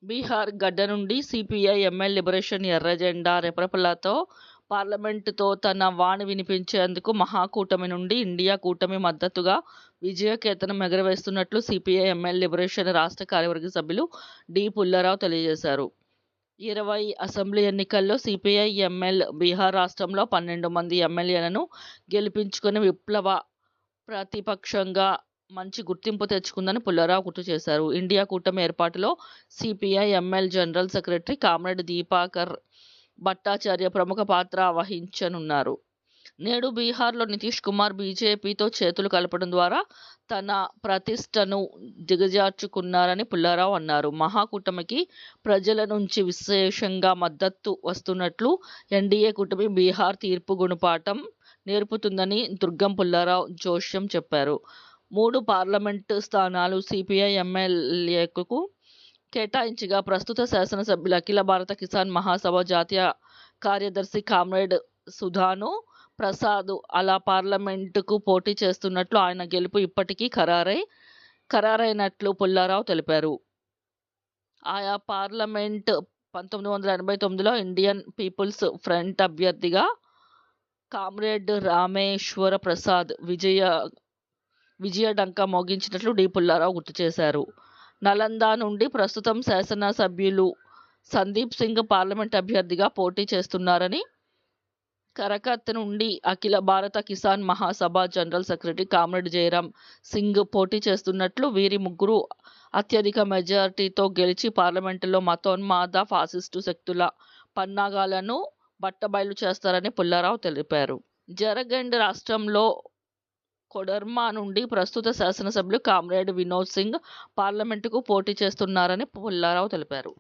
బీహార్ గడ్డ నుండి CPI ML liberation ఎర్ర జెండా రెపరెపలతో పార్లమెంటుతో తన వాణి వినిపించేందుకు మహాకూటమి నుండి ఇండియా కూటమి మద్దతుగా విజయకేతనం ఎగురవేస్తున్నట్లు సిపిఐ ఎంఎల్ లిబరేషన్ రాష్ట్ర కార్యవర్గ సభ్యులు డి. పుల్లారావు తెలియజేశారు. 20 అసెంబ్లీ ఎన్నికల్లో సిపిఐ ఎంఎల్ బీహార్ రాష్ట్రంలో 12 మంది ఎమ్మెల్యేలను గెలిపించుకుని విప్లవ ప్రతిపక్షంగా మంచి గుర్తింపు తెచ్చుకుందని పుల్లారావు గుర్తు చేశారు. ఇండియా కూటమి ఏర్పాటులో CPI ML general secretary comrade Dipankar Bhattacharya ప్రముఖ పాత్ర వహించనున్నారు. నేడు బీహార్లో నితీష్ కుమార్ బీజేపీతో చేతులు కలపడం ద్వారా తన ప్రతిష్టను దిగజార్చుకున్నారని పుల్లారావు అన్నారు. మహాకూటమికి ప్రజల నుంచి విశేషంగా మద్దతు వస్తున్నట్లు ఎన్డీఏ కూటమి బీహార్ తీర్పు గుణపాఠం నేర్పుతుందని దుర్గం పుల్లారావు జోస్యం చెప్పారు. 3 పార్లమెంటు స్థానాలు సిపిఐ ఎమ్మెల్యేకు కేటాయించగా ప్రస్తుత శాసనసభ్యులు అఖిల భారత కిసాన్ మహాసభ జాతీయ కార్యదర్శి కామ్రేడ్ సుధాను ప్రసాద్ అలా పార్లమెంటుకు పోటీ చేస్తున్నట్లు, ఆయన గెలుపు ఇప్పటికీ ఖరారైనట్లు పుల్లారావు తెలిపారు. ఆయా పార్లమెంట్ 1989లో ఇండియన్ పీపుల్స్ ఫ్రంట్ అభ్యర్థిగా కామ్రేడ్ రామేశ్వర ప్రసాద్ విజయడంకా మోగించినట్లు డి. పుల్లారావు గుర్తు చేశారు. నలంద నుండి ప్రస్తుతం శాసనసభ్యులు సందీప్ సింగ్ పార్లమెంట్ అభ్యర్థిగా పోటీ చేస్తున్నారని, కరకత్ నుండి Akhila Bharata Kisan Mahasabha general secretary comrade Jayaram Singh పోటీ చేస్తున్నట్లు, వీరి ముగ్గురు అత్యధిక మెజారిటీతో గెలిచి పార్లమెంటులో మతోన్మాద ఫాసిస్టు శక్తుల పన్నాగాలను బట్టబయలు చేస్తారని పుల్లారావు తెలిపారు. జార్ఖండ్ రాష్ట్రంలో కొడర్మా నుండి ప్రస్తుత శాసనసభ్యులు కామ్రేడ్ వినోద్ సింగ్ పార్లమెంటుకు పోటీ చేస్తున్నారని పుల్లారావు తెలిపారు.